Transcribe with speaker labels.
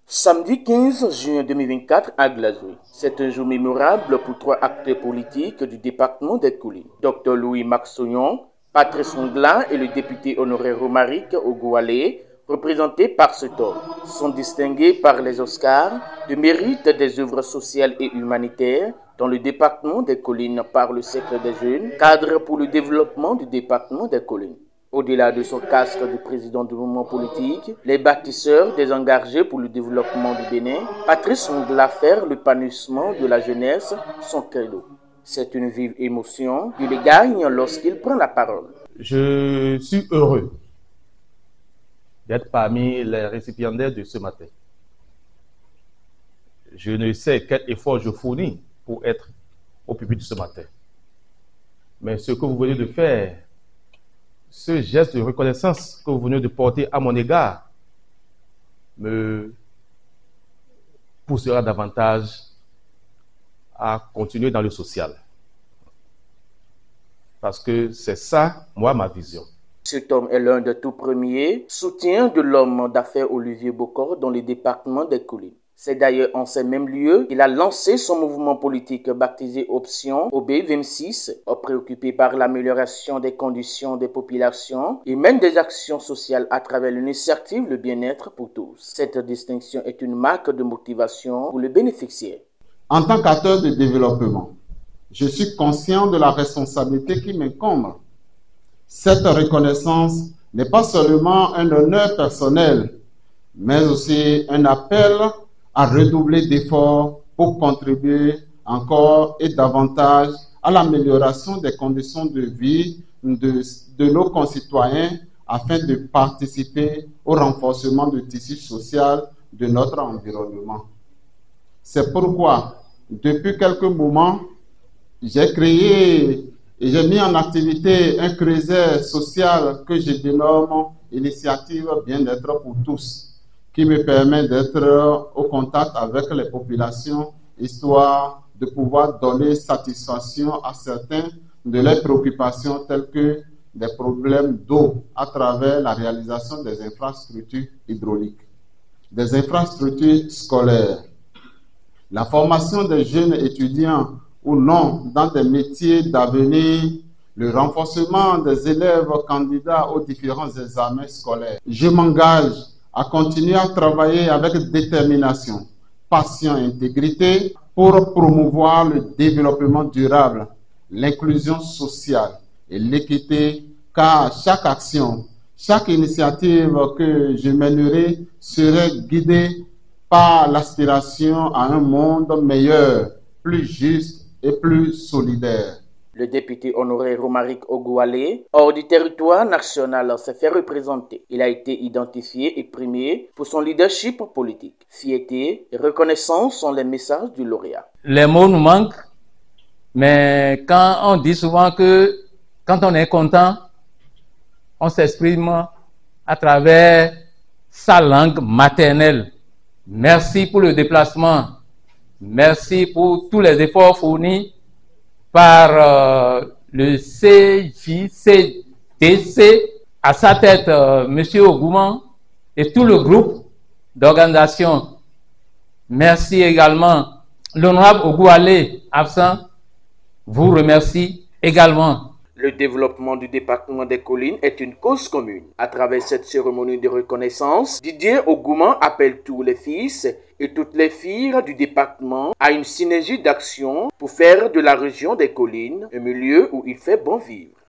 Speaker 1: Samedi 15 juin 2024 à Glasgow. C'est un jour mémorable pour trois acteurs politiques du département des Collines. Dr Louis-Marc Sognon, Patrice Ongla et le député honoraire Romaric Ogoualé, représentés par cet homme, sont distingués par les Oscars de mérite des œuvres sociales et humanitaires dans le département des Collines par le Cercle des Jeunes, cadre pour le développement du département des Collines. Au-delà de son casque de président du mouvement politique, les bâtisseurs désengagés pour le développement du Bénin, Patrice Ongla fait l'épanouissement de la jeunesse son credo. C'est une vive émotion qu'il gagne lorsqu'il prend la parole.
Speaker 2: Je suis heureux d'être parmi les récipiendaires de ce matin. Je ne sais quel effort je fournis pour être au pupitre ce matin. Mais ce que vous venez de faire, ce geste de reconnaissance que vous venez de porter à mon égard, me poussera davantage à continuer dans le social. Parce que c'est ça, moi, ma vision.
Speaker 1: Cet homme est l'un des tout premiers soutiens de l'homme d'affaires Olivier Bokor dans le département des Collines. C'est d'ailleurs en ces mêmes lieux qu'il a lancé son mouvement politique baptisé Option OB26, préoccupé par l'amélioration des conditions des populations et mène des actions sociales à travers l'initiative Le Bien-être pour tous. Cette distinction est une marque de motivation pour le bénéficiaire.
Speaker 3: En tant qu'acteur de développement, je suis conscient de la responsabilité qui m'incombe. Cette reconnaissance n'est pas seulement un honneur personnel, mais aussi un appel à redoubler d'efforts pour contribuer encore et davantage à l'amélioration des conditions de vie de nos concitoyens afin de participer au renforcement du tissu social de notre environnement. C'est pourquoi, depuis quelques moments, j'ai créé et j'ai mis en activité un creuset social que je dénomme Initiative Bien-être pour tous, qui me permet d'être au contact avec les populations, histoire de pouvoir donner satisfaction à certaines de leurs préoccupations telles que des problèmes d'eau à travers la réalisation des infrastructures hydrauliques, des infrastructures scolaires, la formation des jeunes étudiants ou non dans des métiers d'avenir, le renforcement des élèves candidats aux différents examens scolaires. Je m'engage à continuer à travailler avec détermination, passion et intégrité pour promouvoir le développement durable, l'inclusion sociale et l'équité, car chaque action, chaque initiative que je mènerai serait guidée par l'aspiration à un monde meilleur, plus juste et plus solidaire.
Speaker 1: Le député honoraire Romaric Ogoualé, hors du territoire national, s'est fait représenter. Il a été identifié et primé pour son leadership politique. Fierté et reconnaissance sont les messages du lauréat.
Speaker 4: Les mots nous manquent, mais quand on dit souvent que quand on est content, on s'exprime à travers sa langue maternelle. Merci pour le déplacement. Merci pour tous les efforts fournis par le CJCDC, à sa tête M. Ogouman et tout le groupe d'organisation. Merci également l'honorable Ogoualé, absent, vous remercie également.
Speaker 1: Le développement du département des Collines est une cause commune. À travers cette cérémonie de reconnaissance, Didier Ogouman appelle tous les fils et toutes les filles du département à une synergie d'action pour faire de la région des Collines un milieu où il fait bon vivre.